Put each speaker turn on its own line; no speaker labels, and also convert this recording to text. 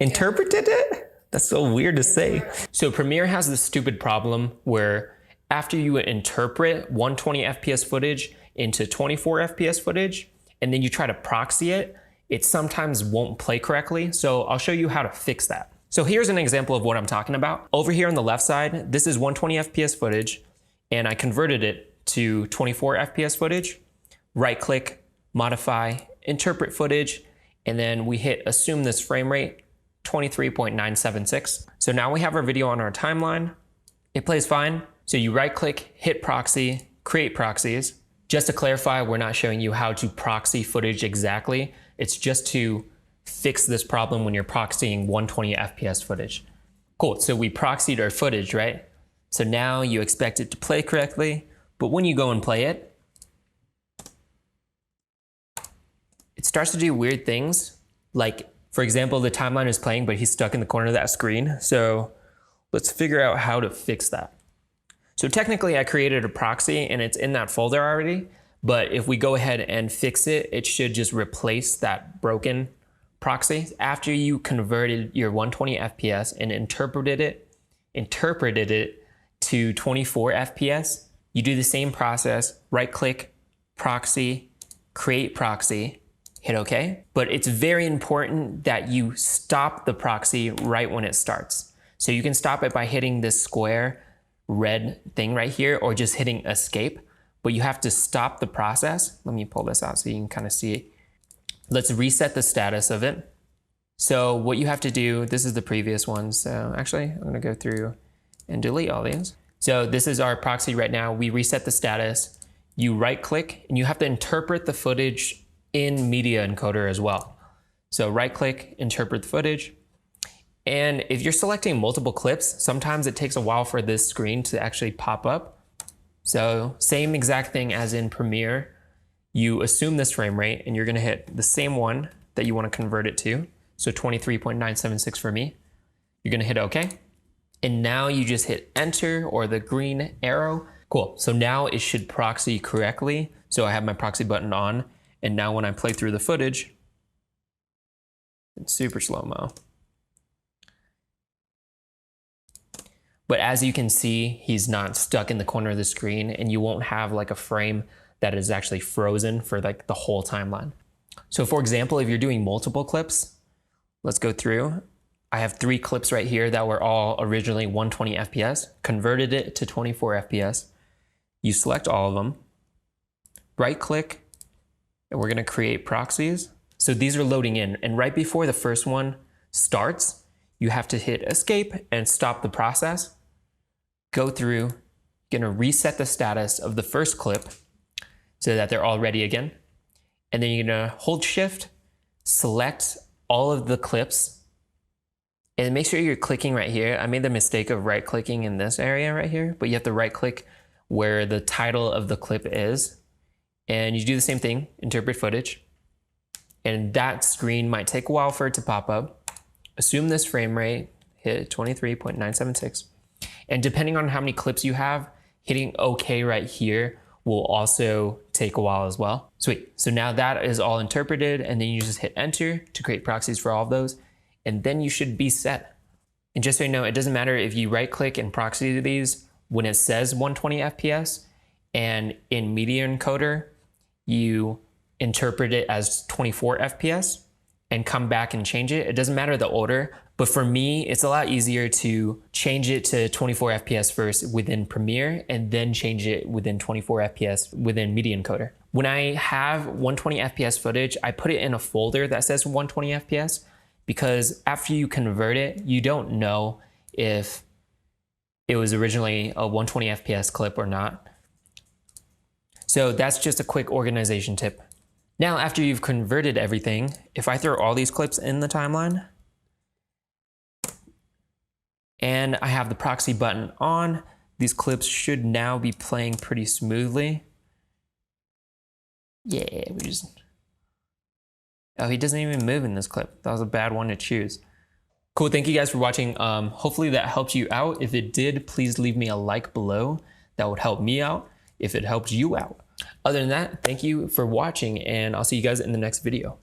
Interpreted it? That's so weird to say. So Premiere has this stupid problem where after you interpret 120 FPS footage into 24 FPS footage, and then you try to proxy it, it sometimes won't play correctly. So I'll show you how to fix that. So here's an example of what I'm talking about. Over here on the left side, this is 120 FPS footage, and I converted it to 24 FPS footage. Right click, modify, interpret footage, and then we hit assume this frame rate, 23.976. So now we have our video on our timeline. It plays fine. So you right click, hit proxy, create proxies. Just to clarify, we're not showing you how to proxy footage exactly. It's just to fix this problem when you're proxying 120 FPS footage. Cool, so we proxied our footage, right? So now you expect it to play correctly, but when you go and play it, it starts to do weird things. Like, for example, the timeline is playing, but he's stuck in the corner of that screen. So let's figure out how to fix that. So technically I created a proxy and it's in that folder already, but if we go ahead and fix it, it should just replace that broken proxy. After you converted your 120 FPS and interpreted it to 24 FPS, you do the same process, right click, proxy, create proxy, hit OK. But it's very important that you stop the proxy right when it starts. So you can stop it by hitting this square red thing right here, or just hitting escape, but you have to stop the process. Let me pull this out so you can kind of see it. Let's reset the status of it. So what you have to do, this is the previous one. So actually I'm going to go through and delete all these. So this is our proxy right now. We reset the status. You right click and you have to interpret the footage in media encoder as well. So right click, interpret the footage. And if you're selecting multiple clips, sometimes it takes a while for this screen to actually pop up. So same exact thing as in Premiere, you assume this frame rate and you're gonna hit the same one that you wanna convert it to. So 23.976 for me. You're gonna hit OK. And now you just hit enter or the green arrow. Cool, so now it should proxy correctly. So I have my proxy button on. And now when I play through the footage, it's super slow-mo. But as you can see, he's not stuck in the corner of the screen and you won't have like a frame that is actually frozen for like the whole timeline. So for example, if you're doing multiple clips, let's go through. I have 3 clips right here that were all originally 120 FPS, converted it to 24 FPS. You select all of them, right click, and we're gonna create proxies. So these are loading in, and right before the first one starts, you have to hit escape and stop the process. Go through, you're gonna reset the status of the first clip so that they're all ready again. And then you're gonna hold shift, select all of the clips, and make sure you're clicking right here. I made the mistake of right clicking in this area right here, but you have to right click where the title of the clip is. And you do the same thing, interpret footage. And that screen might take a while for it to pop up. Assume this frame rate, hit 23.976. And depending on how many clips you have, hitting OK right here will also take a while as well. Sweet, so now that is all interpreted, and then you just hit enter to create proxies for all of those, and then you should be set. And just so you know, it doesn't matter if you right click and proxy these when it says 120 FPS, and in media encoder, you interpret it as 24 FPS, and come back and change it. It doesn't matter the order, but for me, it's a lot easier to change it to 24 FPS first within Premiere and then change it within 24 FPS within Media Encoder. When I have 120 FPS footage, I put it in a folder that says 120 FPS because after you convert it, you don't know if it was originally a 120 FPS clip or not. So that's just a quick organization tip. Now, after you've converted everything, if I throw all these clips in the timeline, and I have the proxy button on, these clips should now be playing pretty smoothly. Yeah, we just... Oh, he doesn't even move in this clip. That was a bad one to choose. Cool, thank you guys for watching. Hopefully that helped you out. If it did, please leave me a like below. That would help me out if it helped you out. Other than that, thank you for watching, and I'll see you guys in the next video.